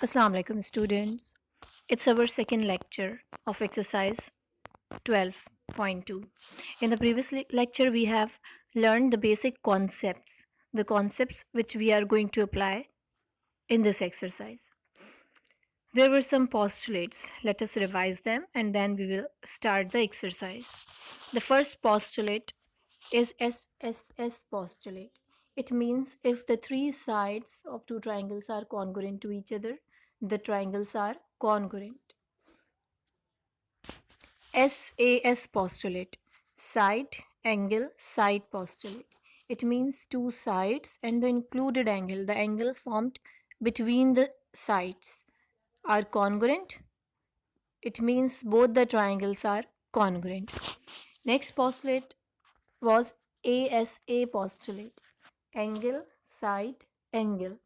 Assalamu alaikum students. It's our second lecture of exercise 12.2. In the previous lecture we have learned the basic concepts, the concepts which we are going to apply in this exercise. There were some postulates. Let us revise them and then we will start the exercise. The first postulate is SSS postulate. It means if the three sides of two triangles are congruent to each other, the triangles are congruent. SAS postulate, side angle side postulate. It means two sides and the included angle, the angle formed between the sides, are congruent. It means both the triangles are congruent. Next postulate was ASA postulate, angle side angle.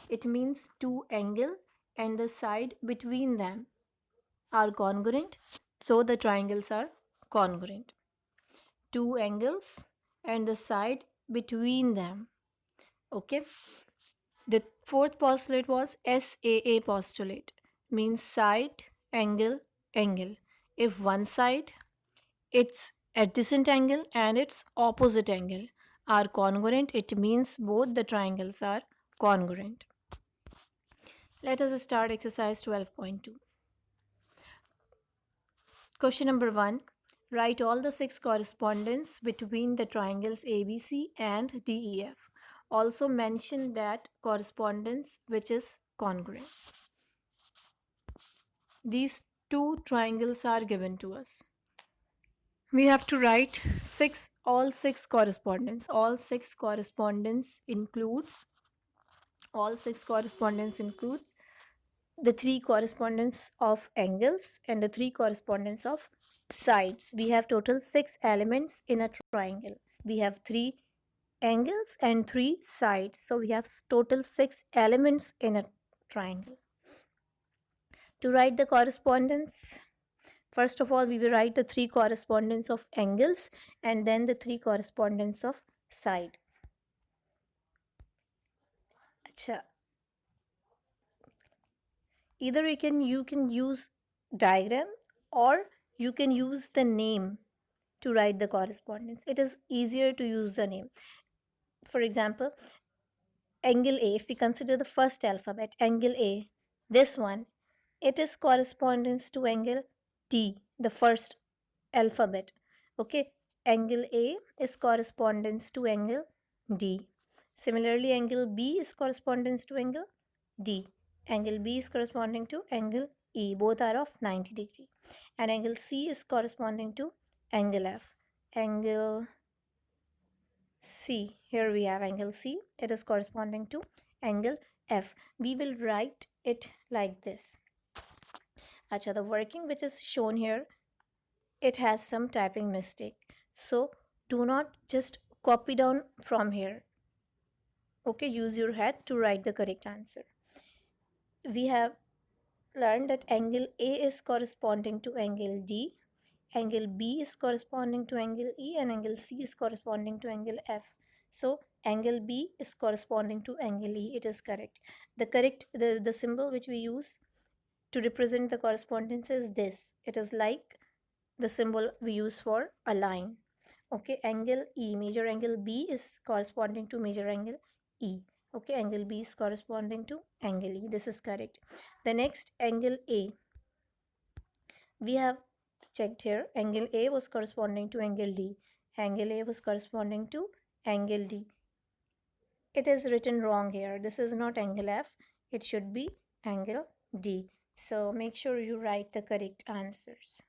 It means two angle and the side between them are congruent, so the triangles are congruent. Two angles and the side between them. Okay. The fourth postulate was SAA postulate, means side angle angle. If one side, its adjacent angle and its opposite angle are congruent, it means both the triangles are congruent. Let us start exercise 12.2. Question number 1. Write all the six correspondence between the triangles ABC and DEF. Also mention that correspondence which is congruent. These two triangles are given to us. We have to write all six correspondence. All six correspondence includes the three correspondence of angles and the three correspondence of sides. We have total six elements in a triangle. We have three angles and three sides. So we have total six elements in a triangle. To write the correspondence, first of all, we will write the three correspondence of angles and then the three correspondence of side. Acha. Either you can use diagram or you can use the name to write the correspondence. It is easier to use the name. For example, angle A, if we consider the first alphabet, angle A, this one, it is correspondence to angle D, the first alphabet. Okay, angle A is correspondence to angle D. Similarly, angle B is correspondence to angle D. Angle B is corresponding to angle E. Both are of 90 degree. And angle C is corresponding to angle F. Angle C, here we have angle C. It is corresponding to angle F. We will write it like this. Acha, the working which is shown here, it has some typing mistake. So do not just copy down from here. Okay, use your head to write the correct answer. We have learned that angle A is corresponding to angle D, angle B is corresponding to angle E, and angle C is corresponding to angle F. So angle B is corresponding to angle E. It is correct. The symbol which we use to represent the correspondence is this. It is like the symbol we use for a line. Okay, angle E, major angle B is corresponding to major angle E. Okay, angle B is corresponding to angle E. This is correct. The next angle A, we have checked here. Angle A was corresponding to angle D. Angle A was corresponding to angle D. It is written wrong here. This is not angle F. It should be angle D. So make sure you write the correct answers.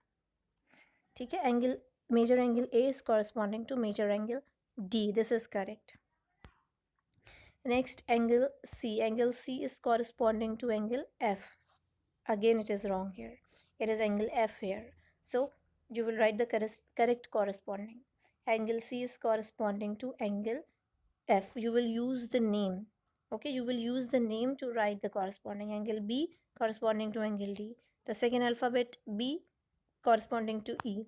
ठीक है, angle major angle A is corresponding to major angle D. This is correct. Next, angle C. Angle C is corresponding to angle F. Again, it is wrong here. It is angle F here. So you will write the correct corresponding. Angle C is corresponding to angle F. You will use the name. Okay, you will use the name to write the corresponding. Angle B corresponding to angle D. The second alphabet B corresponding to E.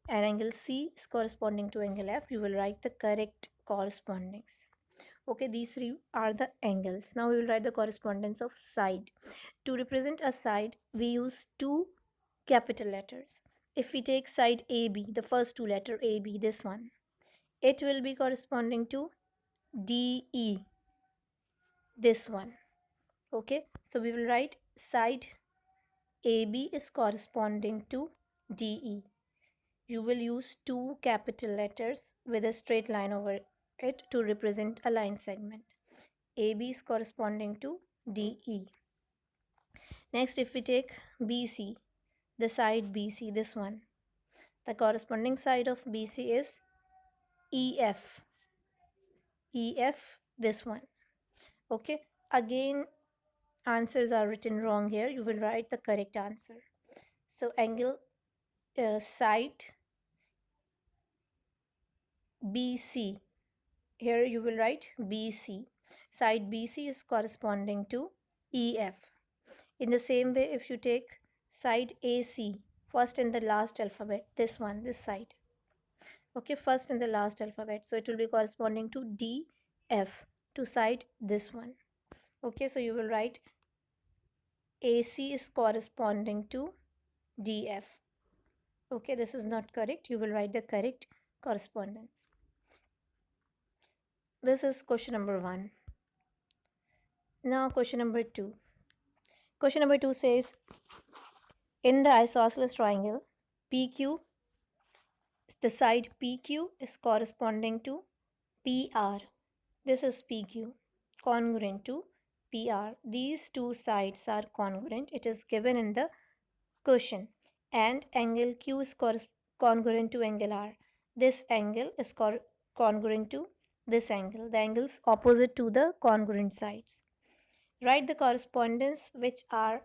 And angle C is corresponding to angle F. You will write the correct correspondings. Okay, these three are the angles. Now we will write the correspondence of side. To represent a side, we use two capital letters. If we take side AB, the first two letter AB, this one, it will be corresponding to DE, this one. Okay, so we will write side AB is corresponding to DE. You will use two capital letters with a straight line over it to represent a line segment. AB is corresponding to DE. Next, if we take BC, the side BC, this one, the corresponding side of BC is EF. EF, this one. Okay, again, answers are written wrong here. You will write the correct answer. So, angle side BC. Here you will write BC. Side BC is corresponding to EF. In the same way, if you take side AC, first and the last alphabet, this one, this side. Okay, first and the last alphabet. So it will be corresponding to DF, to side this one. Okay, so you will write AC is corresponding to DF. Okay, this is not correct. You will write the correct correspondence. This is question number 1. Now question number 2. Question number 2 says, in the isosceles triangle PQ, the side PQ is corresponding to PR. This is PQ, congruent to PR. These two sides are congruent. It is given in the question. And angle Q is congruent to angle R. This angle is congruent to this angle. The angles opposite to the congruent sides. Write the correspondence which are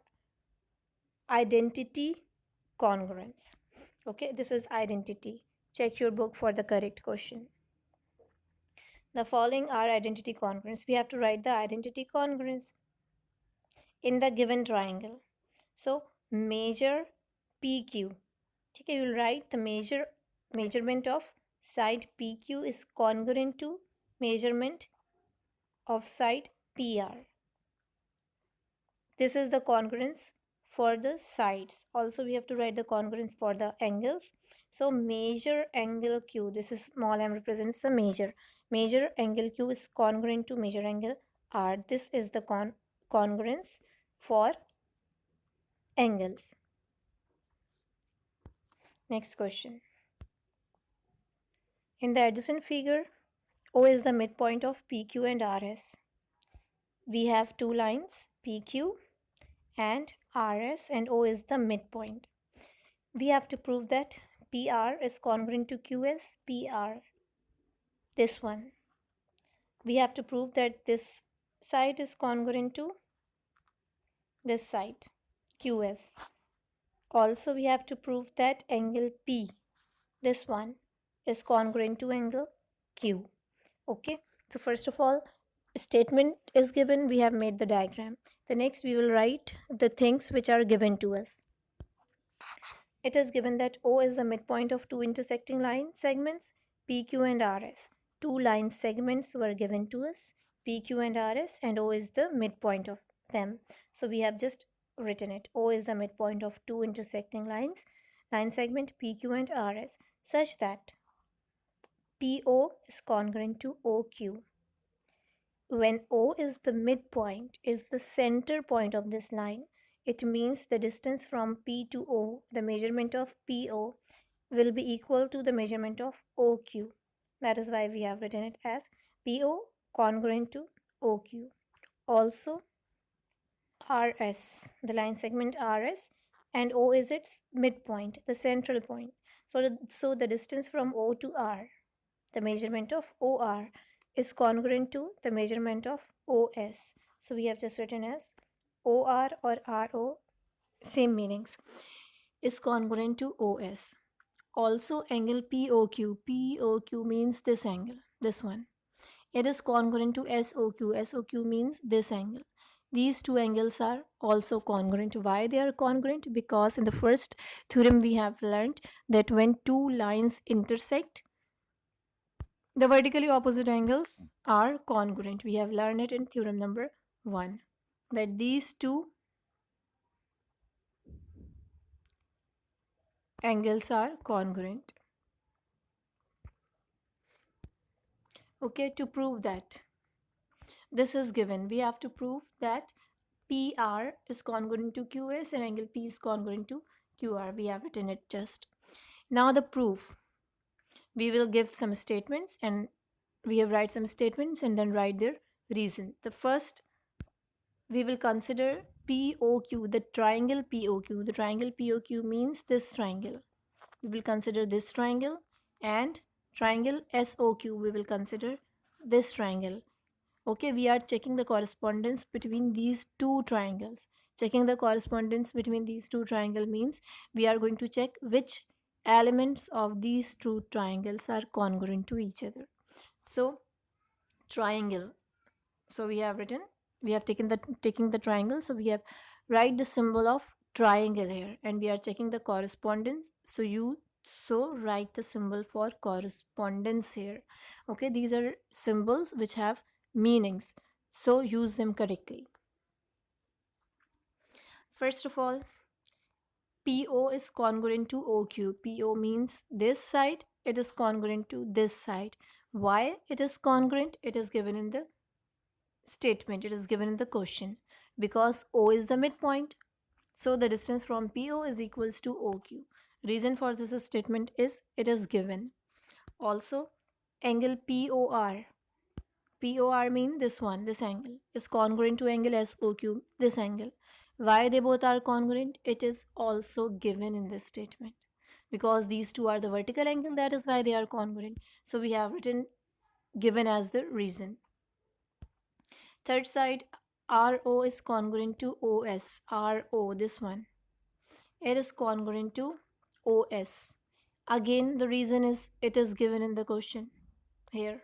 identity congruence. Okay, this is identity. Check your book for the correct question. The following are identity congruence. We have to write the identity congruence in the given triangle. So measure PQ. Okay, you will write the measurement of side PQ is congruent to measurement of side PR. This is the congruence for the sides. Also, we have to write the congruence for the angles. So measure angle Q. This is small m represents the measure. Measure angle Q is congruent to measure angle R. This is the congruence for angles. Next question. In the adjacent figure, O is the midpoint of PQ and RS. We have two lines, PQ and RS, and O is the midpoint. We have to prove that PR is congruent to QS, PR. This one. We have to prove that this side is congruent to this side, QS. Also, we have to prove that angle P, this one, is congruent to angle Q. Okay, so first of all, statement is given, we have made the diagram. The next we will write the things which are given to us. It is given that O is the midpoint of two intersecting line segments, PQ and RS. Two line segments were given to us, PQ and RS, and O is the midpoint of them. So we have just written it. O is the midpoint of two intersecting line segment PQ and RS, such that PO is congruent to OQ. When O is the midpoint, is the center point of this line, it means the distance from P to O, the measurement of PO, will be equal to the measurement of OQ. That is why we have written it as PO congruent to OQ. Also, RS, the line segment RS, and O is its midpoint, the central point. So the distance from O to R, the measurement of OR, is congruent to the measurement of OS. So we have just written as OR or RO, same meanings, is congruent to OS. Also, angle POQ. POQ means this angle, this one. It is congruent to SOQ. SOQ means this angle. These two angles are also congruent. Why they are congruent? Because in the first theorem we have learned that when two lines intersect, The vertically opposite angles are congruent. We have learned it in theorem number 1 that these two angles are congruent. Okay, to prove that this is given, we have to prove that PR is congruent to QS and angle P is congruent to QR. We have written it just. Now the proof. We will give some statements and we have write some statements and then write their reason. The first we will consider POQ, the triangle POQ. The triangle POQ means this triangle. We will consider this triangle, and triangle SOQ we will consider this triangle. Okay, we are checking the correspondence between these two triangles. Checking the correspondence between these two triangles means we are going to check which elements of these two triangles are congruent to each other. So triangle, so we have written, we have taking the triangle, so we have write the symbol of triangle here and we are checking the correspondence, so write the symbol for correspondence here. Okay, these are symbols which have meanings, so use them correctly. First of all, PO is congruent to OQ. PO means this side, it is congruent to this side. Why it is congruent? It is given in the statement, it is given in the question. Because O is the midpoint, so the distance from PO is equals to OQ. Reason for this statement is it is given. Also, angle POR. POR mean this one, this angle is congruent to angle SOQ, this angle. Why they both are congruent? It is also given in this statement. Because these two are the vertical angle, that is why they are congruent. So we have written given as the reason. Third side, RO is congruent to OS. RO, this one. It is congruent to OS. Again, the reason is it is given in the question here.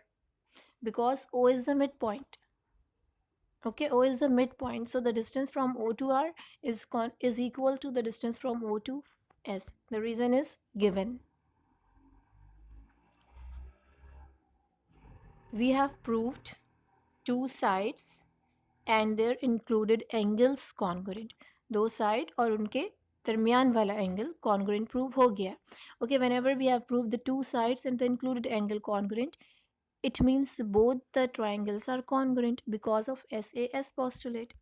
Because O is the midpoint. Okay, O is the midpoint. So the distance from O to R is equal to the distance from O to S. The reason is given. We have proved two sides and their included angles congruent. दो side और उनके दरमियान वाला angle congruent prove हो गया. Okay, whenever we have proved the two sides and the included angle congruent, it means both the triangles are congruent because of SAS postulate.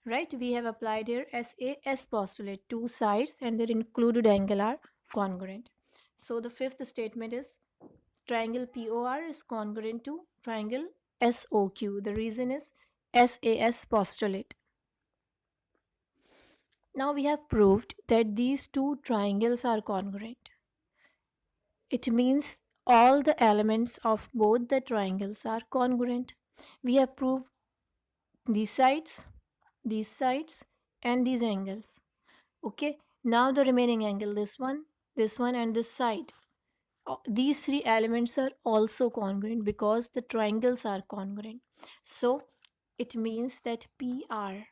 Right, we have applied here SAS postulate. Two sides and their included angle are congruent. So the fifth statement is triangle POR is congruent to triangle SOQ. The reason is SAS postulate. Now we have proved that these two triangles are congruent. It means all the elements of both the triangles are congruent. We have proved these sides, and these angles. Okay, now the remaining angle, this one, and this side. These three elements are also congruent because the triangles are congruent. So it means that PR,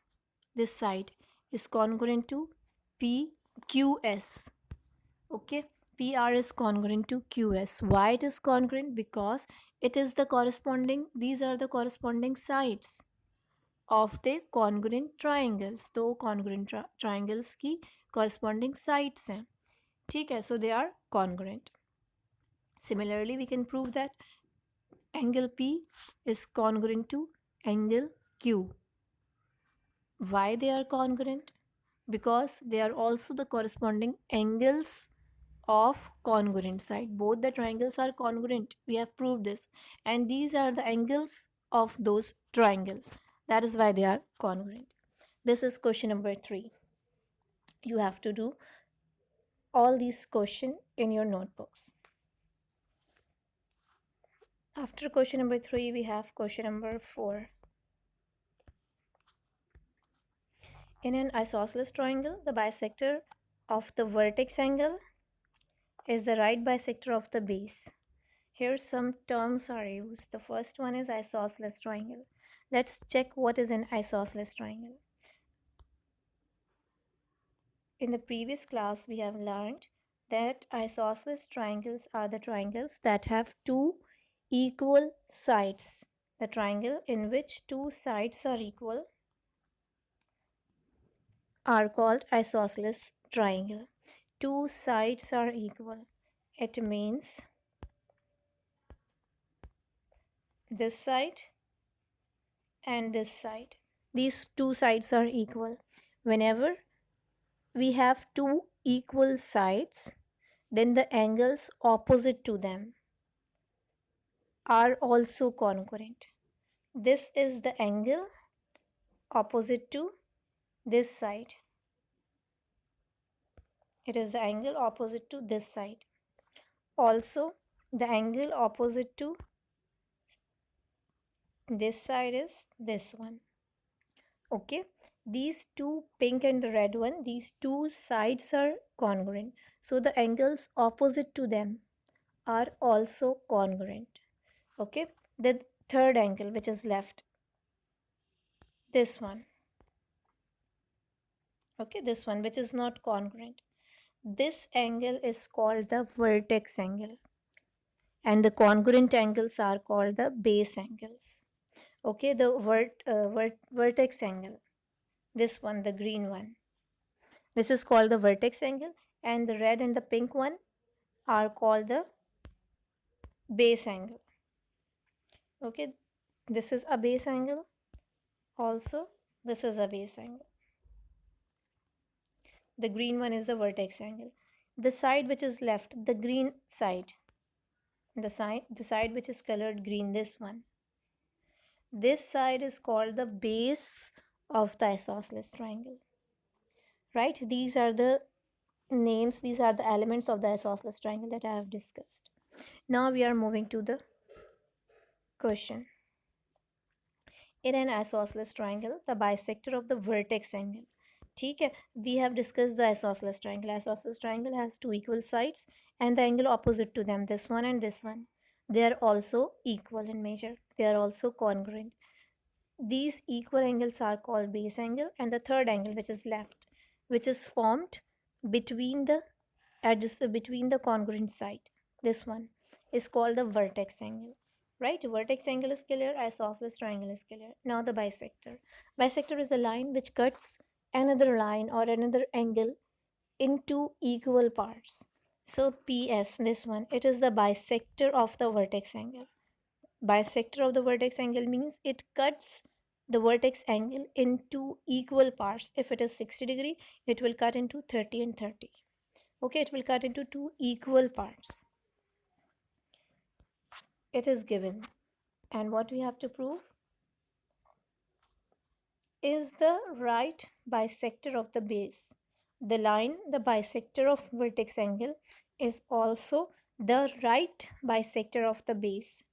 this side, is congruent to PQS. Okay, PR is congruent to QS. Why it is congruent? Because it is the corresponding, these are the corresponding sides of the congruent triangles. तो congruent triangles की corresponding sides हैं. ठीक है, so they are congruent. Similarly, we can prove that angle P is congruent to angle Q. Why they are congruent? Because they are also the corresponding angles of congruent side. Both the triangles are congruent. We have proved this. And these are the angles of those triangles. That is why they are congruent. This is question number 3. You have to do all these questions in your notebooks. After question number 3, we have question number 4. In an isosceles triangle, the bisector of the vertex angle is the right bisector of the base. Here some terms are used. The first one is isosceles triangle. Let's check what is an isosceles triangle. In the previous class, we have learned that isosceles triangles are the triangles that have two equal sides. The triangle in which two sides are equal are called isosceles triangle. Two sides are equal. It means this side and this side. These two sides are equal. Whenever we have two equal sides, then the angles opposite to them are also congruent. This is the angle opposite to this side. It is the angle opposite to this side. Also, the angle opposite to this side is this one. Okay, these two, pink and the red one, these two sides are congruent. So the angles opposite to them are also congruent. Okay, the third angle which is left, this one. Okay, this one which is not congruent. This angle is called the vertex angle, and the congruent angles are called the base angles. Okay, the vertex angle, this one, the green one, this is called the vertex angle, and the red and the pink one are called the base angle. Okay, this is a base angle, also this is a base angle. The green one is the vertex angle. The side which is left, the green side, the side which is colored green, this one, this side is called the base of the isosceles triangle. Right, these are the names, these are the elements of the isosceles triangle that I have discussed. Now we are moving to the question. In an isosceles triangle, the bisector of the vertex angle. ठीक है, we have discussed the isosceles triangle. Isosceles triangle has two equal sides and the angle opposite to them, this one and this one. They are also equal in measure. They are also congruent. These equal angles are called base angle, and the third angle which is left, which is formed between the between the congruent side, this one, is called the vertex angle. Right, vertex angle is clear, isosceles triangle is clear. Now the bisector. Bisector is a line which cuts another line or another angle into equal parts. So PS, this one, it is the bisector of the vertex angle. Bisector of the vertex angle means it cuts the vertex angle into equal parts. If it is 60 degree, it will cut into 30 and 30. Okay, it will cut into two equal parts. It is given. And what we have to prove is the right bisector of the base. The line, the bisector of vertex angle, is also the right bisector of the base.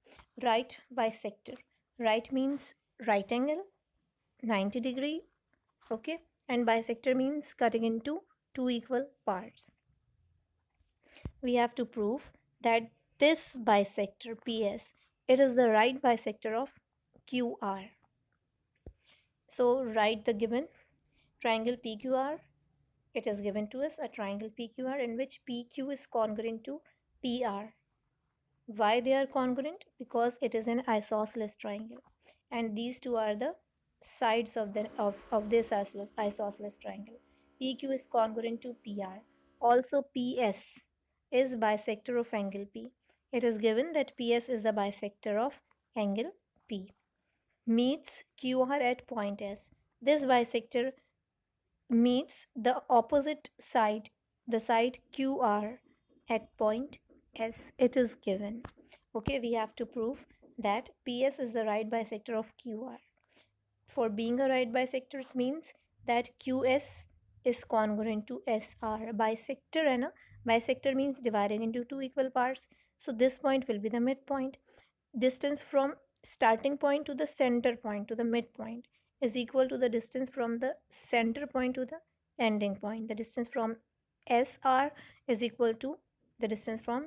Right bisector. Right means right angle, 90 degree. Okay, and bisector means cutting into two equal parts. We have to prove that this bisector PS, it is the right bisector of QR. So write the given triangle PQR. It is given to us a triangle PQR in which PQ is congruent to PR. Why they are congruent? Because it is an isosceles triangle, and these two are the sides of this isosceles triangle. PQ is congruent to PR. Also PS is bisector of angle P. It is given that PS is the bisector of angle P. Meets QR at point S. This bisector meets the opposite side, the side QR at point S. It is given. Okay, we have to prove that PS is the right bisector of QR. For being a right bisector, it means that QS is congruent to SR. Bisector and a bisector means divided into two equal parts. So this point will be the midpoint. Distance from starting point to the center point to the midpoint is equal to the distance from the center point to the ending point. The distance from SR is equal to the distance from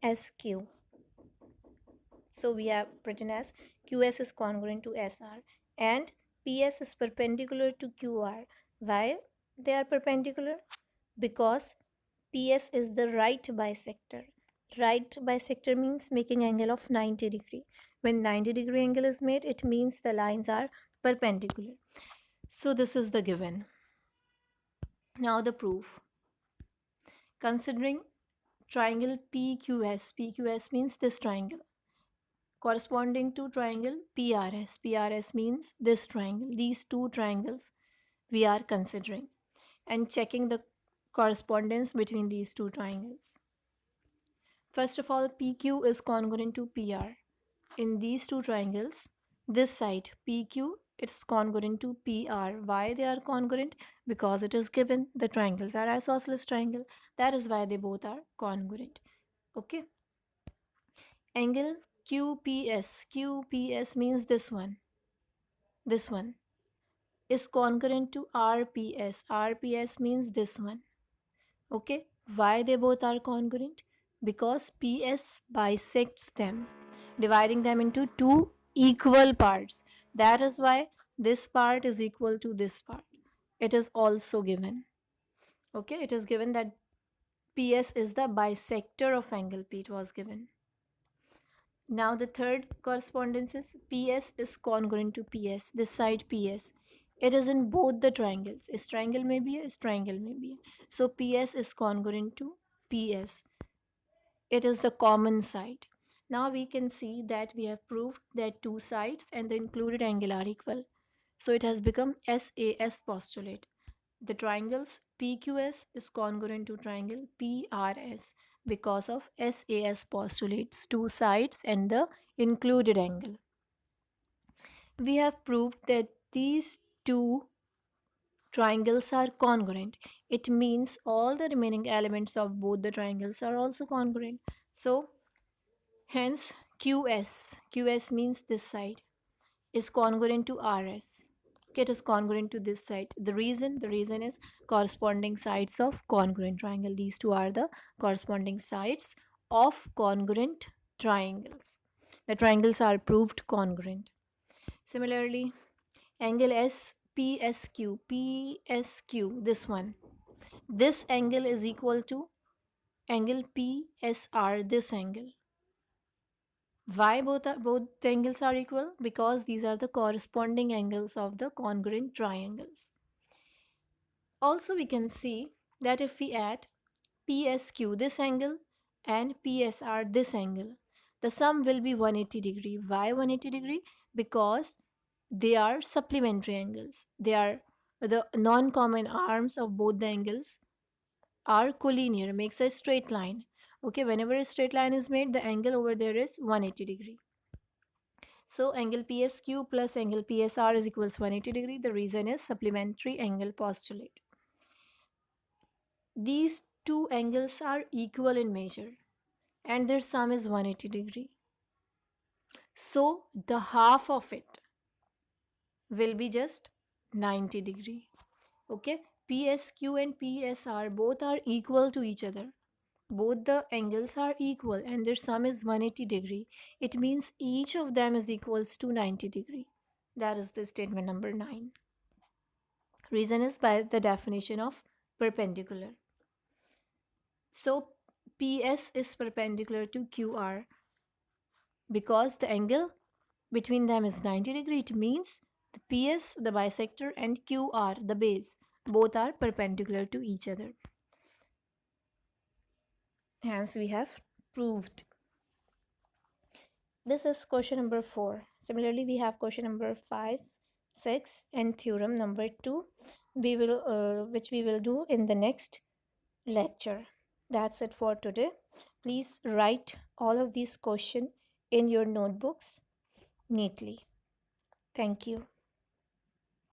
SQ. So we have written as QS is congruent to SR and PS is perpendicular to QR. Why they are perpendicular? Because PS is the right bisector. Right bisector means making angle of 90 degree. When 90-degree angle is made, it means the lines are perpendicular. So this is the given. Now the proof. Considering triangle PQS, PQS means this triangle, corresponding to triangle PRS. PRS means this triangle. These two triangles we are considering and checking the correspondence between these two triangles. First of all, PQ is congruent to PR. In these two triangles, this side PQ it's congruent to PR. Why they are congruent? Because it is given the triangles are isosceles triangle. That is why they both are congruent. Okay. Angle QPS. QPS means this one. This one is congruent to RPS. RPS means this one. Okay. Why they both are congruent? Because PS bisects them, dividing them into two equal parts. That is why this part is equal to this part. It is also given. Okay. It is given that PS is the bisector of angle P. It was given. Now the third correspondence is PS is congruent to PS, this side PS. It is in both the triangles. Is triangle may be a, is triangle may be a. So PS is congruent to PS. It is the common side. Now we can see that we have proved that two sides and the included angle are equal. So it has become SAS postulate. The triangles PQS is congruent to triangle PRS because of SAS postulates two sides and the included angle. We have proved that these two triangles are congruent. It means all the remaining elements of both the triangles are also congruent. So hence QS means this side is congruent to RS. Okay, it is congruent to this side. The reason is corresponding sides of congruent triangle. These two are the corresponding sides of congruent triangles. The triangles are proved congruent. Similarly, angle PSQ, this one. This angle is equal to angle PSR, this angle. Why both the angles are equal? Because these are the corresponding angles of the congruent triangles. Also we can see that if we add PSQ this angle and PSR this angle, the sum will be 180 degree. Why 180 degree? Because they are supplementary angles. They are the non-common arms of both the angles are collinear, makes a straight line. Okay, whenever a straight line is made, the angle over there is 180 degree. So angle PSQ plus angle PSR is equals 180 degree. The reason is supplementary angle postulate. These two angles are equal in measure and their sum is 180 degree. So the half of it will be just 90 degree. Okay, PSQ and PSR both are equal to each other. Both the angles are equal and their sum is 180 degree. It means each of them is equals to 90 degree. That is the statement number 9. Reason is by the definition of perpendicular. So PS is perpendicular to QR because the angle between them is 90 degree. It means the PS, the bisector, and QR, the base, both are perpendicular to each other. Hence we have proved. This is question number 4. Similarly, we have question number 5, 6, and theorem number 2. Which we will do in the next lecture. That's it for today. Please write all of these questions in your notebooks neatly. Thank you.